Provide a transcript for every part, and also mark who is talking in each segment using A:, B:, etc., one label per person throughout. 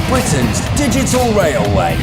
A: Britain's digital railway.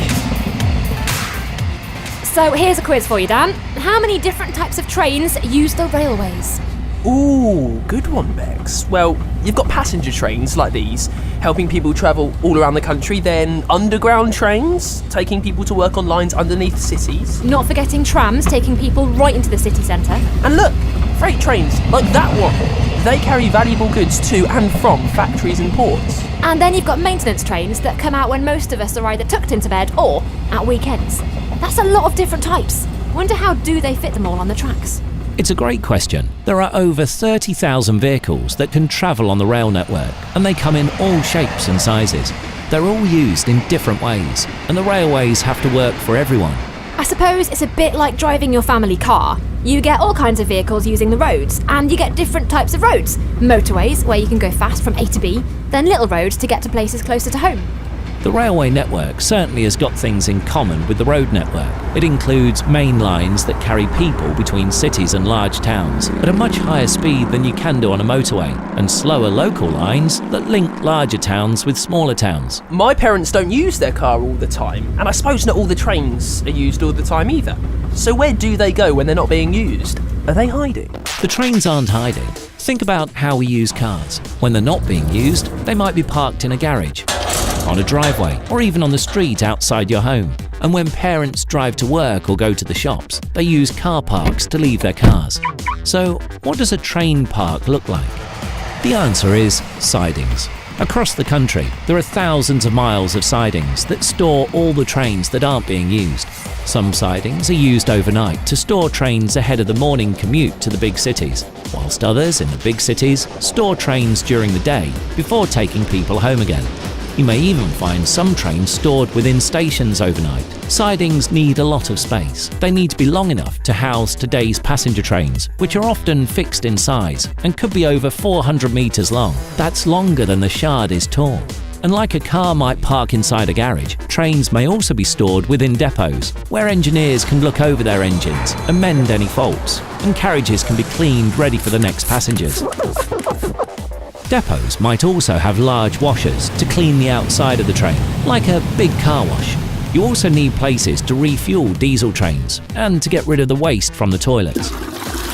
B: So here's a quiz for you, Dan. How many different types of trains use the railways?
C: Ooh, good one, Bex. Well, you've got passenger trains like these, helping people travel all around the country, then underground trains, taking people to work on lines underneath cities.
B: Not forgetting trams, taking people right into the city centre.
C: And look, freight trains, like that one. They carry valuable goods to and from factories and ports.
B: And then you've got maintenance trains that come out when most of us are either tucked into bed or at weekends. That's a lot of different types. Wonder how do they fit them all on the tracks?
D: It's a great question. There are over 30,000 vehicles that can travel on the rail network, and they come in all shapes and sizes. They're all used in different ways, and the railways have to work for everyone.
B: I suppose it's a bit like driving your family car. You get all kinds of vehicles using the roads, and you get different types of roads. Motorways, where you can go fast from A to B, then little roads to get to places closer to home.
D: The railway network certainly has got things in common with the road network. It includes main lines that carry people between cities and large towns at a much higher speed than you can do on a motorway, and slower local lines that link larger towns with smaller towns.
C: My parents don't use their car all the time, and I suppose not all the trains are used all the time either. So where do they go when they're not being used? Are they hiding?
D: The trains aren't hiding. Think about how we use cars. When they're not being used, they might be parked in a garage, on a driveway, or even on the street outside your home. And when parents drive to work or go to the shops, they use car parks to leave their cars. So, what does a train park look like? The answer is sidings. Across the country, there are thousands of miles of sidings that store all the trains that aren't being used. Some sidings are used overnight to store trains ahead of the morning commute to the big cities, whilst others in the big cities store trains during the day before taking people home again. You may even find some trains stored within stations overnight. Sidings need a lot of space. They need to be long enough to house today's passenger trains, which are often fixed in size and could be over 400 metres long. That's longer than the Shard is tall. And like a car might park inside a garage, trains may also be stored within depots, where engineers can look over their engines and mend any faults, and carriages can be cleaned ready for the next passengers. Depots might also have large washers to clean the outside of the train, like a big car wash. You also need places to refuel diesel trains and to get rid of the waste from the toilets.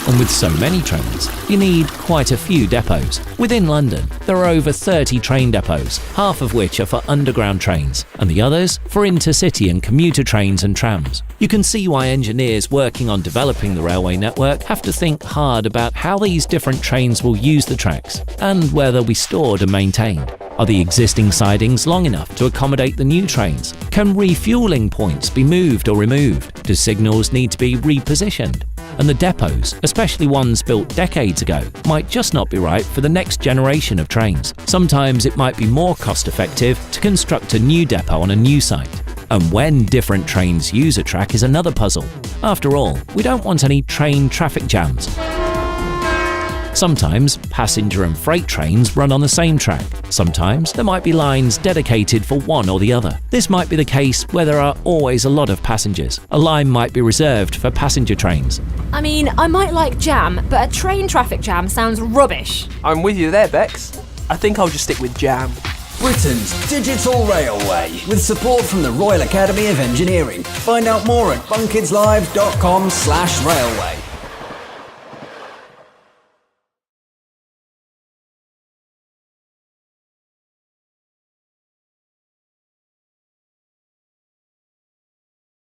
D: And with so many trains, you need quite a few depots. Within London, there are over 30 train depots, half of which are for underground trains, and the others for intercity and commuter trains and trams. You can see why engineers working on developing the railway network have to think hard about how these different trains will use the tracks and where they'll be stored and maintained. Are the existing sidings long enough to accommodate the new trains? Can refueling points be moved or removed? Do signals need to be repositioned? And the depots, especially ones built decades ago, might just not be right for the next generation of trains. Sometimes it might be more cost-effective to construct a new depot on a new site. And when different trains use a track is another puzzle. After all, we don't want any train traffic jams. Sometimes passenger and freight trains run on the same track. Sometimes there might be lines dedicated for one or the other. This might be the case where there are always a lot of passengers. A line might be reserved for passenger trains.
B: I mean, I might like jam, but a train traffic jam sounds rubbish.
C: I'm with you there, Bex. I think I'll just stick with jam.
A: Britain's digital railway, with support from the Royal Academy of Engineering. Find out more at bunkidslive.com/railway.